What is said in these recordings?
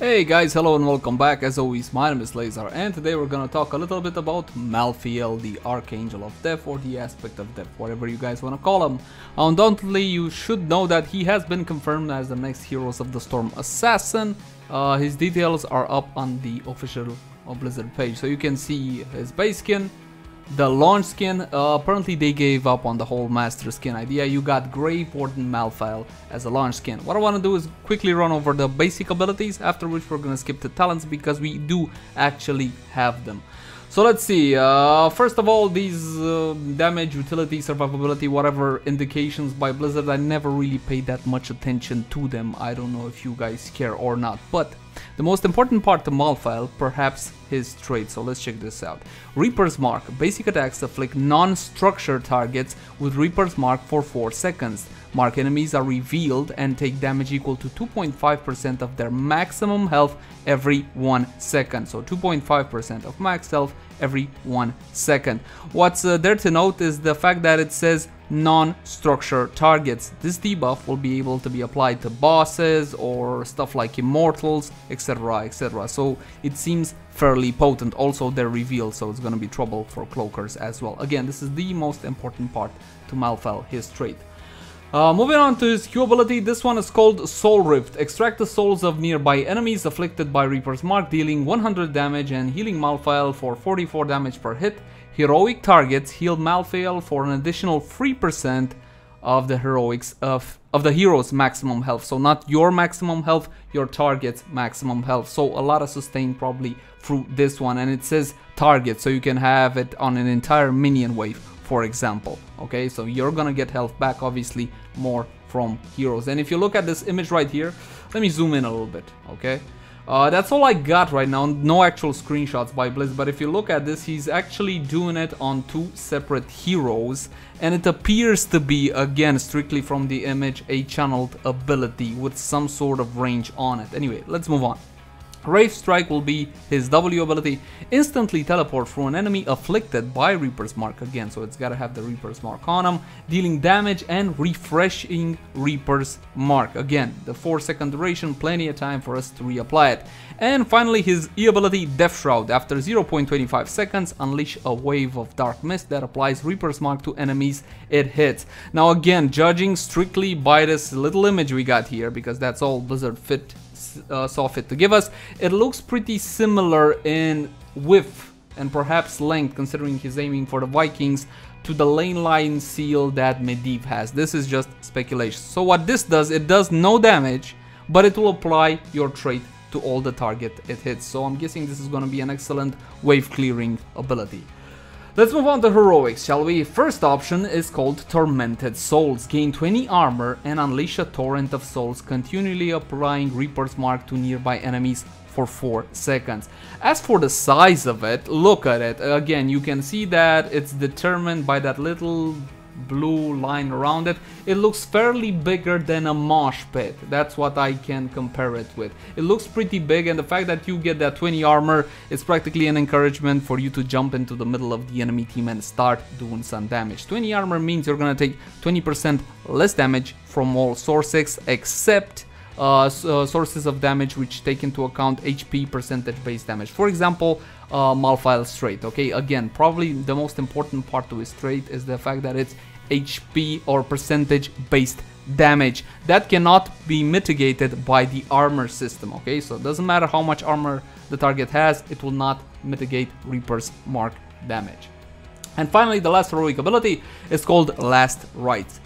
Hey guys, hello and welcome back. As always, my name is Lazer, and today we're gonna talk a little bit about Malthael, the Archangel of Death, or the Aspect of Death, whatever you guys wanna call him. Undoubtedly, you should know that he has been confirmed as the next Heroes of the Storm assassin. His details are up on the official Blizzard page, so you can see his base skin, the launch skin. Apparently they gave up on the whole master skin idea. You got Grave Warden Malthael as a launch skin. What I want to do is quickly run over the basic abilities, after which we're going to skip to talents because we do actually have them. So let's see, first of all, these damage, utility, survivability, whatever indications by Blizzard, I never really paid that much attention to them. I don't know if you guys care or not, but the most important part to Malthael, perhaps his trait, so let's check this out. Reaper's Mark. Basic attacks afflict non-structured targets with Reaper's Mark for 4 seconds. Mark enemies are revealed and take damage equal to 2.5% of their maximum health every 1 second. So 2.5% of max health every 1 second. What's there to note is the fact that it says non-structured targets. This debuff will be able to be applied to bosses or stuff like immortals, etc, etc. So it seems fairly potent. Also they're revealed, so it's gonna be trouble for cloakers as well. Again, this is the most important part to Malthael, his trait. Moving on to his Q ability, this one is called Soul Rift. Extract the souls of nearby enemies afflicted by Reaper's Mark, dealing 100 damage and healing Malthael for 44 damage per hit. Heroic targets heal Malthael for an additional 3% of the hero's maximum health. So not your maximum health, your target's maximum health. So a lot of sustain probably through this one, and it says target, so you can have it on an entire minion wave, for example. Okay, so you're gonna get health back, obviously more from heroes. And if you look at this image right here, let me zoom in a little bit. Okay, that's all I got right now, no actual screenshots by Blizz, but if you look at this, he's actually doing it on 2 separate heroes, and it appears to be, again, strictly from the image, a channeled ability with some sort of range on it. Anyway, let's move on. Wraith Strike will be his W ability. Instantly teleport through an enemy afflicted by Reaper's Mark again, so it's gotta have the Reaper's Mark on him, dealing damage and refreshing Reaper's Mark. Again, the 4-second duration, plenty of time for us to reapply it. And finally, his E ability, Death Shroud. After 0.25 seconds, unleash a wave of dark mist that applies Reaper's Mark to enemies it hits. Now again, judging strictly by this little image we got here, because that's all Blizzard saw fit to give us, it looks pretty similar in width and perhaps length, considering he's aiming for the Vikings, to the lane line seal that Medivh has. This is just speculation. So what this does, it does no damage, but it will apply your trait to all the target it hits. So I'm guessing this is going to be an excellent wave clearing ability. Let's move on to heroics, shall we? First option is called Tormented Souls. Gain 20 armor and unleash a torrent of souls, continually applying Reaper's Mark to nearby enemies for 4 seconds. As for the size of it, look at it. Again, you can see that it's determined by that little blue line around it. It looks fairly bigger than a mosh pit. That's what I can compare it with. It looks pretty big, and the fact that you get that 20 armor is practically an encouragement for you to jump into the middle of the enemy team and start doing some damage. 20 armor means you're gonna take 20% less damage from all sources except sources of damage which take into account HP percentage based damage. For example, Malthael's trait. Okay, again, probably the most important part to his trait is the fact that it's HP or percentage based damage that cannot be mitigated by the armor system. Okay, so it doesn't matter how much armor the target has, it will not mitigate Reaper's Mark damage. And finally, the last heroic ability is called Last Rites.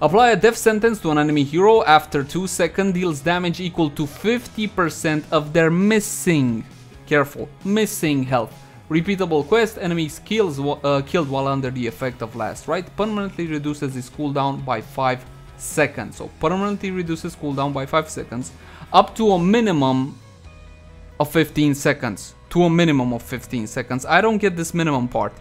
Apply a death sentence to an enemy hero. After 2 seconds, deals damage equal to 50% of their missing, careful, missing health. Repeatable quest, enemies killed while under the effect of Last Rite permanently reduces his cooldown by 5 seconds. So permanently reduces cooldown by 5 seconds, up to a minimum of 15 seconds. To a minimum of 15 seconds. I don't get this minimum part.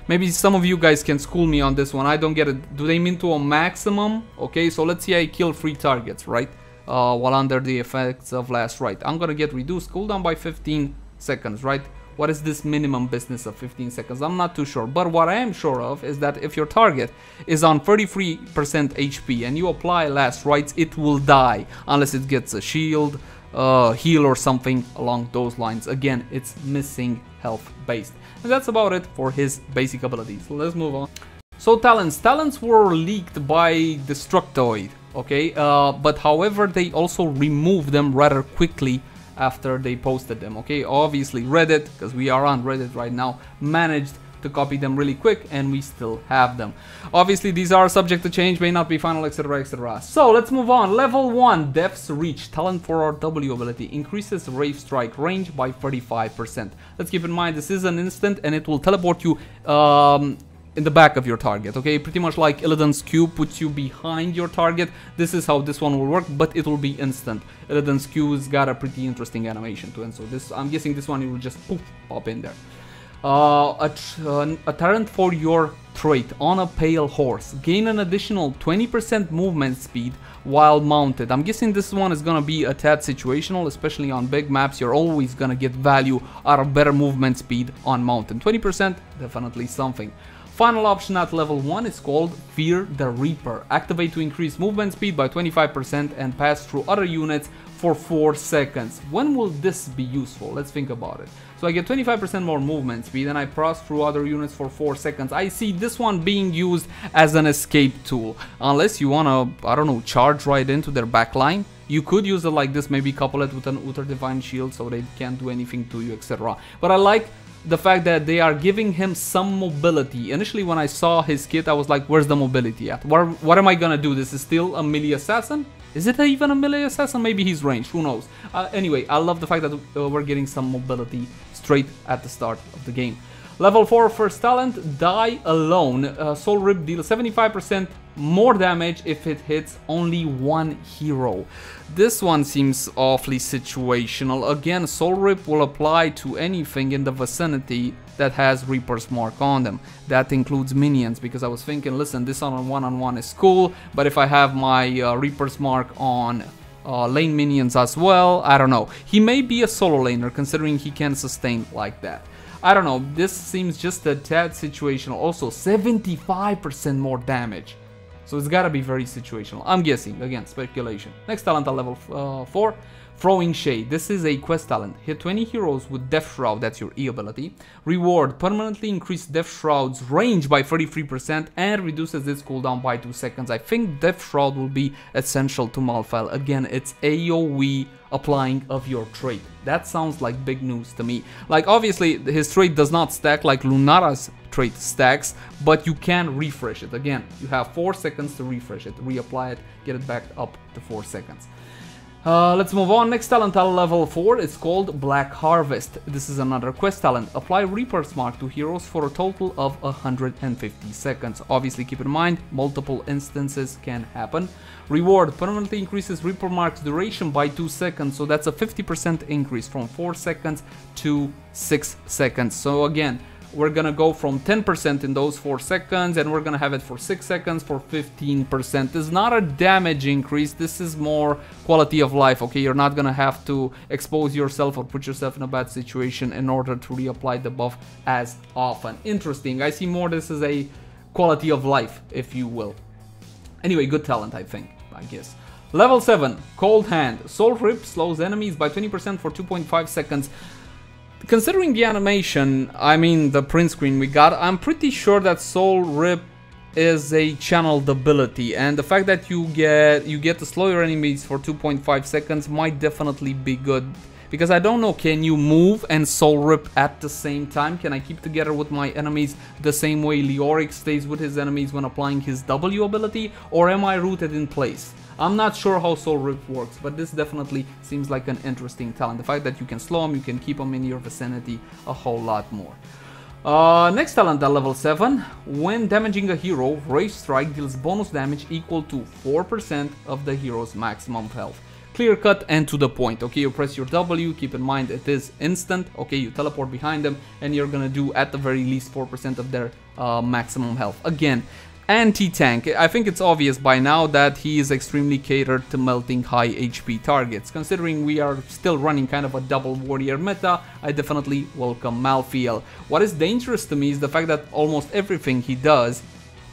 Maybe some of you guys can school me on this one. I don't get it. Do they mean to a maximum? Okay, so let's say I kill 3 targets, right? While under the effects of Last Rite. I'm gonna get reduced cooldown by 15 seconds, right? What is this minimum business of 15 seconds? I'm not too sure. But what I am sure of is that if your target is on 33% HP and you apply Last Rites, it will die. Unless it gets a shield, heal or something along those lines. Again, it's missing health based. And that's about it for his basic abilities. Let's move on. So talents. Talents were leaked by Destructoid, okay? But however, they also removed them rather quickly after they posted them, okay? Obviously Reddit, because we are on Reddit right now, managed to copy them really quick, and we still have them. Obviously these are subject to change, may not be final, etc, etc. So let's move on. Level 1, Death's Reach, talent for our W ability, increases Wraith Strike range by 35%. Let's keep in mind this is an instant and it will teleport you in the back of your target, okay? Pretty much like Illidan's Q puts you behind your target. This is how this one will work, but it will be instant. Illidan's Q's got a pretty interesting animation to it, so this, I'm guessing this one, it will just poof, pop in there. A talent for your trait on a pale horse. Gain an additional 20% movement speed while mounted. I'm guessing this one is gonna be a tad situational, especially on big maps. You're always gonna get value out of better movement speed on mountain. 20%, definitely something. Final option at level 1 is called Fear the Reaper. Activate to increase movement speed by 25% and pass through other units for 4 seconds. When will this be useful? Let's think about it. So I get 25% more movement speed and I pass through other units for 4 seconds. I see this one being used as an escape tool. Unless you wanna, I don't know, charge right into their backline. You could use it like this, maybe couple it with an Ultra Divine Shield so they can't do anything to you, etc. But I like the fact that they are giving him some mobility. Initially when I saw his kit, I was like, where's the mobility at? What am I gonna do? This is still a melee assassin? Is it even a melee assassin? Maybe he's ranged, who knows? Anyway, I love the fact that we're getting some mobility straight at the start of the game. Level 4 first talent, Die Alone. Soul Rip deals 75% more damage if it hits only one hero. This one seems awfully situational. Again, Soul Rip will apply to anything in the vicinity that has Reaper's mark on them. That includes minions, because I was thinking, listen, this on one-on-one is cool, but if I have my Reaper's mark on lane minions as well, I don't know. He may be a solo laner considering he can sustain like that. I don't know, this seems just a tad situational. Also, 75% more damage. So it's gotta be very situational. I'm guessing, again, speculation. Next talent at level 4, Throwing Shade. This is a quest talent. Hit 20 heroes with Death Shroud, that's your E ability. Reward, permanently increase Death Shroud's range by 33% and reduces its cooldown by 2 seconds. I think Death Shroud will be essential to Malthael. Again, it's AoE applying of your trait. That sounds like big news to me. Like, obviously, his trait does not stack like Lunara's trait stacks, but you can refresh it. Again, you have 4 seconds to refresh it, reapply it, get it back up to 4 seconds. Let's move on. Next talent at level 4 is called Black Harvest. This is another quest talent. Apply Reaper's Mark to heroes for a total of 150 seconds. Obviously, keep in mind, multiple instances can happen. Reward, permanently increases Reaper Mark's duration by 2 seconds, so that's a 50% increase from 4 seconds to 6 seconds. So again, we're gonna go from 10% in those 4 seconds, and we're gonna have it for 6 seconds for 15%. This is not a damage increase, this is more quality of life, okay? You're not gonna have to expose yourself or put yourself in a bad situation in order to reapply the buff as often. Interesting, I see more this is a quality of life, if you will. Anyway, good talent, I think, I guess. Level 7, Cold Hand. Soul Rip slows enemies by 20% for 2.5 seconds. Considering the animation, I mean the print screen we got, I'm pretty sure that Soul Rip is a channeled ability, and the fact that you get to slow your enemies for 2.5 seconds might definitely be good. Because I don't know, can you move and Soul Rip at the same time? Can I keep together with my enemies the same way Leoric stays with his enemies when applying his W ability? Or am I rooted in place? I'm not sure how Soul Rip works, but this definitely seems like an interesting talent. The fact that you can slow him, you can keep him in your vicinity, a whole lot more. Next talent at level 7. When damaging a hero, Wraith Strike deals bonus damage equal to 4% of the hero's maximum health. Clear cut and to the point. Okay, you press your W, keep in mind it is instant. Okay, you teleport behind them and you're gonna do at the very least 4% of their maximum health. Again, anti-tank. I think it's obvious by now that he is extremely catered to melting high HP targets. Considering we are still running kind of a double warrior meta, I definitely welcome Malthael. What is dangerous to me is the fact that almost everything he does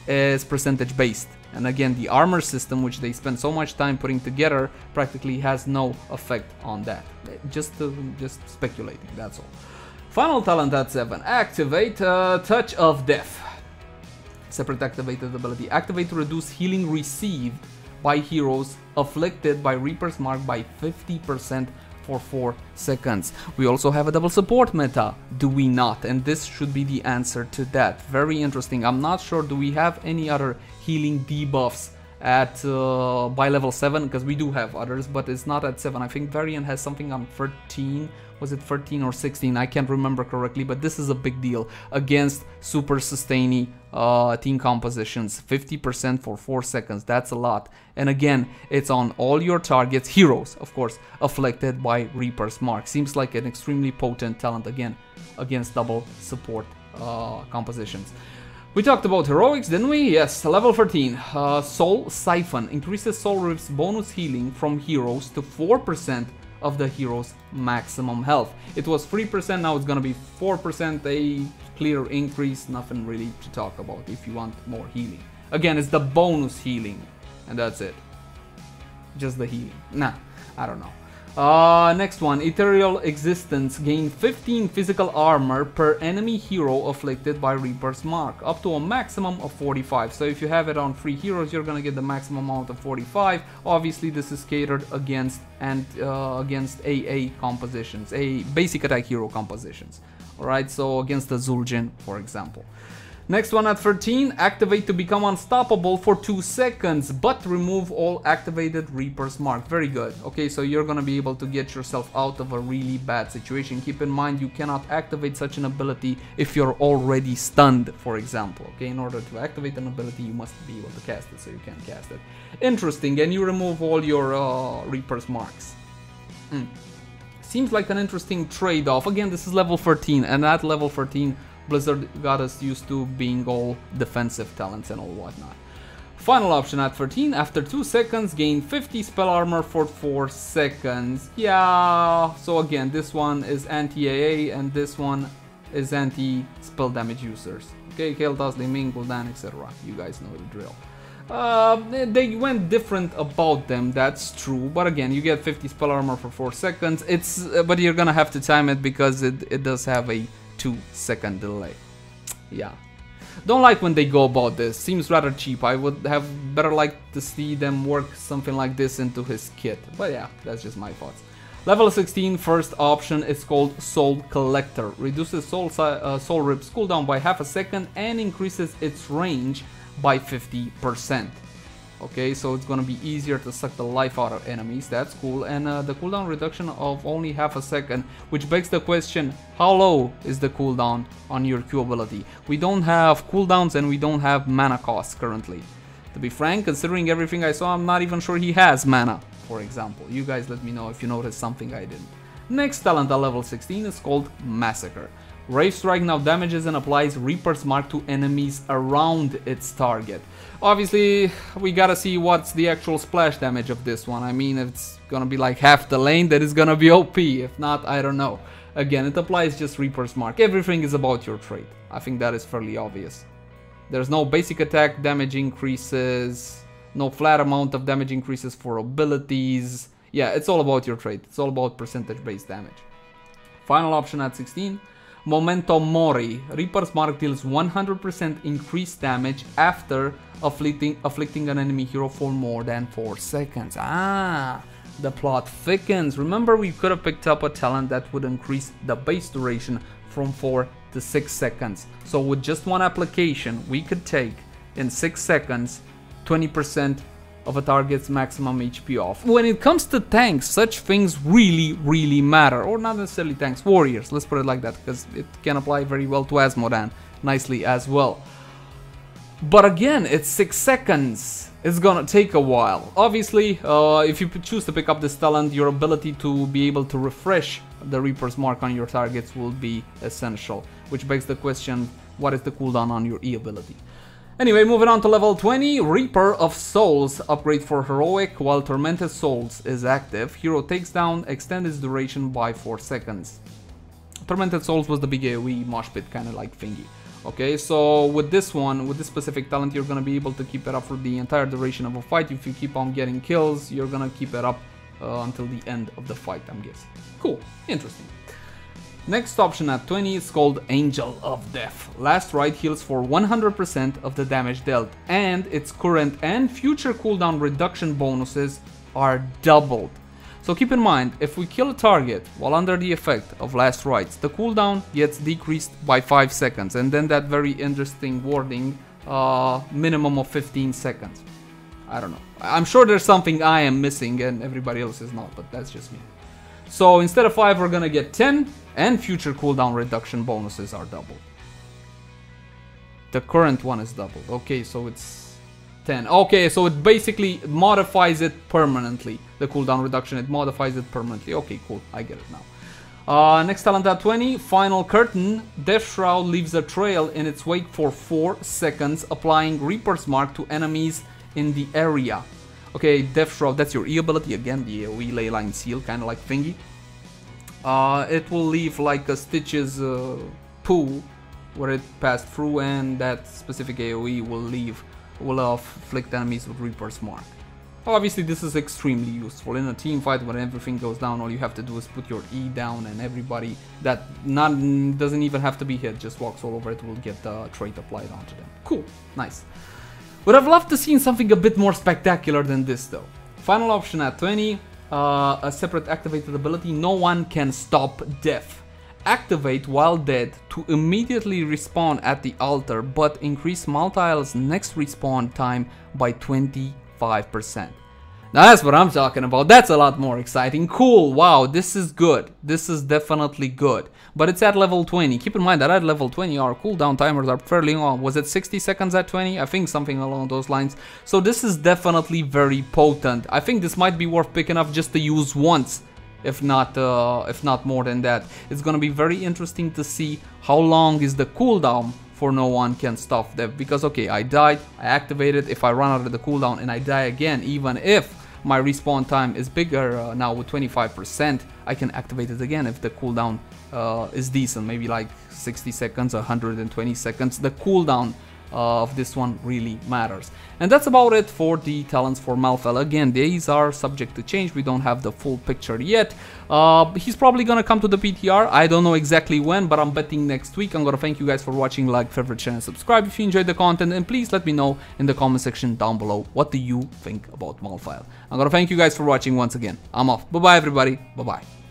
is percentage based. And again, the armor system, which they spend so much time putting together, practically has no effect on that. Just speculating, that's all. Final talent at 7. Activate Touch of Death. Separate activated ability. Activate to reduce healing received by heroes afflicted by Reaper's Mark by 50% for 4 seconds. We also have a double support meta, do we not? And this should be the answer to that. Very interesting. I'm not sure, do we have any other healing debuffs at by level 7? Because we do have others, but it's not at 7. I think Varian has something on 13. Was it 13 or 16? I can't remember correctly, but this is a big deal against super sustaining team compositions. 50% for 4 seconds, that's a lot. And again, it's on all your targets, heroes, of course, afflicted by Reaper's Mark. Seems like an extremely potent talent, again, against double support compositions. We talked about heroics, didn't we? Yes, level 13. Soul Siphon increases Soul Rift's bonus healing from heroes to 4% of the hero's maximum health. It was 3%, now it's gonna be 4%, a clear increase, nothing really to talk about if you want more healing. Again, it's the bonus healing, and that's it. Just the healing. Nah, I don't know. Next one, Ethereal Existence. Gain 15 physical armor per enemy hero afflicted by Reaper's Mark, up to a maximum of 45. So if you have it on 3 heroes, you're gonna get the maximum amount of 45. Obviously, this is catered against against AA compositions, a basic attack hero compositions. Alright, so against the Zul'jin, for example. Next one at 13, activate to become unstoppable for 2 seconds, but remove all activated Reaper's Mark. Very good. Okay, so you're gonna be able to get yourself out of a really bad situation. Keep in mind, you cannot activate such an ability if you're already stunned, for example. Okay, in order to activate an ability, you must be able to cast it, so you can't cast it. Interesting, and you remove all your Reaper's Marks. Seems like an interesting trade-off. Again, this is level 13, and at level 13, Blizzard got us used to being all defensive talents and all whatnot. Final option at 13, after 2 seconds, gain 50 spell armor for 4 seconds. Yeah, so again, this one is anti-AA and this one is anti-spell damage users. Okay, Kael'thas, Li Ming, Gul'dan, etc. You guys know the drill. They went different about them, that's true, but again, you get 50 spell armor for 4 seconds. It's but you're gonna have to time it because it does have a 2-second delay. Yeah, don't like when they go about this. Seems rather cheap. I would have better liked to see them work something like this into his kit, but yeah, that's just my thoughts. Level 16, first option is called Soul Collector. Reduces Soul Rip's cooldown by half a second and increases its range by 50%. Okay, so it's gonna be easier to suck the life out of enemies, that's cool, and the cooldown reduction of only half a second, which begs the question, how low is the cooldown on your Q ability? We don't have cooldowns and we don't have mana costs currently. To be frank, considering everything I saw, I'm not even sure he has mana, for example. You guys let me know if you noticed something I didn't. Next talent at level 16 is called Massacre. Wraith Strike now damages and applies Reaper's Mark to enemies around its target. Obviously, we gotta see what's the actual splash damage of this one. I mean, if it's gonna be like half the lane, that is gonna be OP. If not, I don't know. Again, it applies just Reaper's Mark. Everything is about your trait. I think that is fairly obvious. There's no basic attack damage increases, no flat amount of damage increases for abilities. Yeah, it's all about your trait. It's all about percentage-based damage. Final option at 16. Memento Mori. Reaper's Mark deals 100% increased damage after afflicting an enemy hero for more than 4 seconds. Ah, the plot thickens. Remember, we could have picked up a talent that would increase the base duration from 4 to 6 seconds. So with just one application, we could take in 6 seconds 20% of a target's maximum HP off. When it comes to tanks, such things really matter. Or not necessarily tanks, warriors, let's put it like that, because it can apply very well to Asmodan nicely as well. But again, it's 6 seconds. It's gonna take a while. Obviously, if you choose to pick up this talent, your ability to be able to refresh the Reaper's Mark on your targets will be essential. Which begs the question, what is the cooldown on your E ability? Anyway, moving on to level 20, Reaper of Souls, upgrade for Heroic while Tormented Souls is active. Hero takes down, extend its duration by 4 seconds. Tormented Souls was the big AoE mosh pit kind of like thingy. Okay, so with this one, with this specific talent, you're gonna be able to keep it up for the entire duration of a fight. If you keep on getting kills, you're gonna keep it up until the end of the fight, I'm guessing. Cool, interesting. Next option at 20 is called Angel of Death. Last Rite heals for 100% of the damage dealt, and its current and future cooldown reduction bonuses are doubled. So keep in mind, if we kill a target while under the effect of Last Rites, the cooldown gets decreased by 5 seconds, and then that very interesting wording, minimum of 15 seconds. I don't know. I'm sure there's something I am missing and everybody else is not, but that's just me. So instead of 5, we're gonna get 10, and future cooldown reduction bonuses are doubled. The current one is doubled. Okay, so it's 10. Okay, so it basically modifies it permanently. The cooldown reduction, it modifies it permanently. Okay, cool. I get it now. Next talent at 20, Final Curtain. Death Shroud leaves a trail in its wake for 4 seconds, applying Reaper's Mark to enemies in the area. Okay, Death Shroud, that's your E ability. Again, the AoE Leyline Seal, kind of like thingy. It will leave like a Stitch's pool where it passed through, and that specific AoE will afflict enemies with Reaper's Mark. Obviously, this is extremely useful in a team fight when everything goes down. All you have to do is put your E down, and everybody that doesn't even have to be hit, just walks all over it, will get the trait applied onto them. Cool, nice. Would have loved to see something a bit more spectacular than this though. Final option at 20, a separate activated ability, No One Can Stop Death. Activate while dead to immediately respawn at the altar, but increase Malthael's next respawn time by 25%. Now that's what I'm talking about. That's a lot more exciting. Cool, wow, this is good. This is definitely good. But it's at level 20. Keep in mind that at level 20 our cooldown timers are fairly long. Was it 60 seconds at 20? I think something along those lines. So this is definitely very potent. I think this might be worth picking up just to use once, if not more than that. It's gonna be very interesting to see how long is the cooldown for No One Can Stop Death. Because okay, I died, I activated. If I run out of the cooldown and I die again, even if my respawn time is bigger now with 25%, I can activate it again if the cooldown is decent, maybe like 60 seconds, 120 seconds. The cooldown of this one really matters. And that's about it for the talents for Malthael. Again, these are subject to change. We don't have the full picture yet. He's probably gonna come to the PTR. I don't know exactly when, but I'm betting next week. I'm gonna thank you guys for watching. Like, favorite, share, and subscribe if you enjoyed the content, and please let me know in the comment section down below, what do you think about Malthael. I'm gonna thank you guys for watching once again. I'm off. Bye bye everybody. Bye bye.